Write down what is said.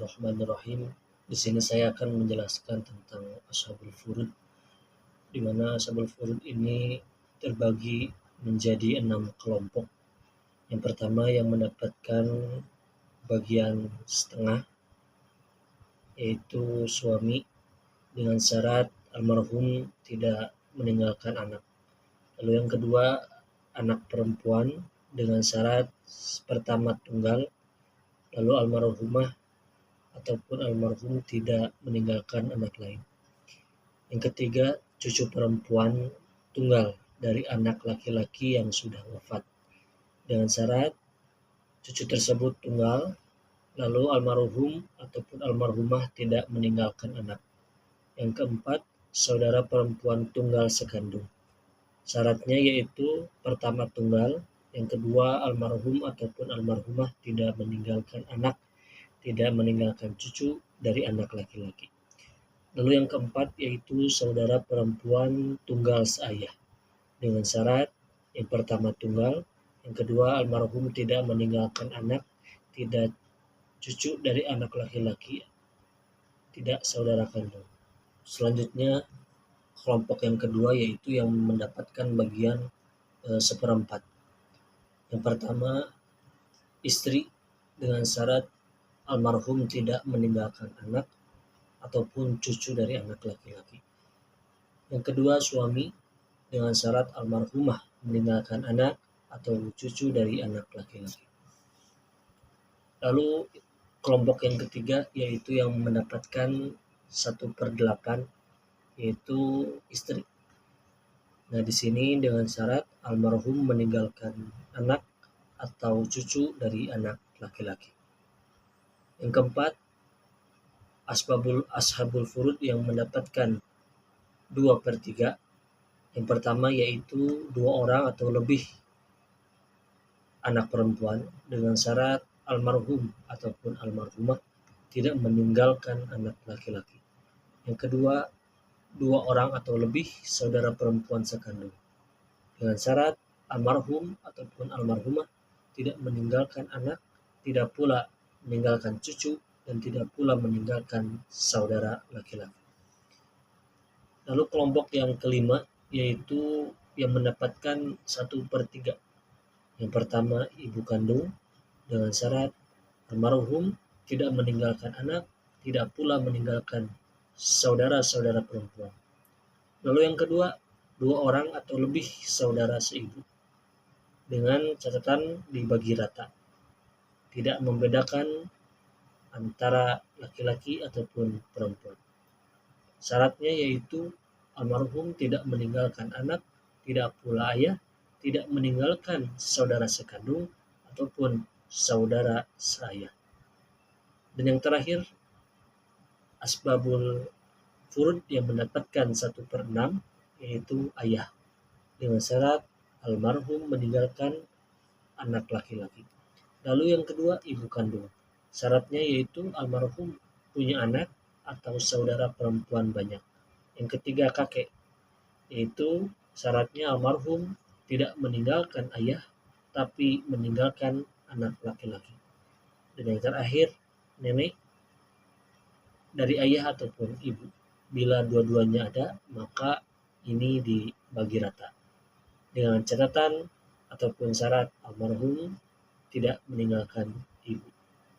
Bismillahirrahmanirrahim. Di sini saya akan menjelaskan tentang Ashabul Furud, di mana Ashabul Furud ini terbagi menjadi 6 kelompok. Yang pertama yang mendapatkan bagian setengah, yaitu suami dengan syarat almarhum tidak meninggalkan anak. Lalu yang kedua, anak perempuan dengan syarat pertama tunggal, lalu almarhumah ataupun almarhum tidak meninggalkan anak lain. Yang ketiga, cucu perempuan tunggal dari anak laki-laki yang sudah wafat, dengan syarat cucu tersebut tunggal, lalu almarhum ataupun almarhumah tidak meninggalkan anak. Yang keempat, saudara perempuan tunggal sekandung. Syaratnya yaitu pertama tunggal, yang kedua almarhum ataupun almarhumah tidak meninggalkan anak, tidak meninggalkan cucu dari anak laki-laki. Lalu yang keempat yaitu saudara perempuan tunggal seayah, dengan syarat yang pertama tunggal, yang kedua almarhum tidak meninggalkan anak, tidak cucu dari anak laki-laki, tidak saudara kandung. Selanjutnya kelompok yang kedua yaitu yang mendapatkan bagian seperempat. Yang pertama, istri dengan syarat almarhum tidak meninggalkan anak ataupun cucu dari anak laki-laki. Yang kedua, suami dengan syarat almarhumah meninggalkan anak atau cucu dari anak laki-laki. Lalu kelompok yang ketiga yaitu yang mendapatkan 1/8, yaitu istri. Nah, di sini dengan syarat almarhum meninggalkan anak atau cucu dari anak laki-laki. Yang keempat, ashabul furud yang mendapatkan 2/3. Yang pertama yaitu 2 orang atau lebih anak perempuan dengan syarat almarhum ataupun almarhumah tidak meninggalkan anak laki-laki. Yang kedua, 2 orang atau lebih saudara perempuan sekandung dengan syarat almarhum ataupun almarhumah tidak meninggalkan anak, tidak pula meninggalkan cucu, dan tidak pula meninggalkan saudara laki-laki. Lalu kelompok yang kelima yaitu yang mendapatkan 1/3. Yang pertama, ibu kandung dengan syarat almarhum tidak meninggalkan anak, tidak pula meninggalkan saudara-saudara perempuan. Lalu yang kedua, 2 orang atau lebih saudara seibu, dengan catatan dibagi rata, tidak membedakan antara laki-laki ataupun perempuan. Syaratnya yaitu almarhum tidak meninggalkan anak, tidak pula ayah, tidak meninggalkan saudara sekandung ataupun saudara seayah. Dan yang terakhir, asbabul furud yang mendapatkan 1/6 yaitu ayah, dengan syarat almarhum meninggalkan anak laki-laki. Lalu yang kedua, ibu kandung. Syaratnya yaitu almarhum punya anak atau saudara perempuan banyak. Yang ketiga, kakek, yaitu syaratnya almarhum tidak meninggalkan ayah tapi meninggalkan anak laki-laki. Dan yang terakhir, nenek dari ayah ataupun ibu. Bila dua-duanya ada, maka ini dibagi rata, dengan catatan ataupun syarat almarhum tidak meninggalkan ibu.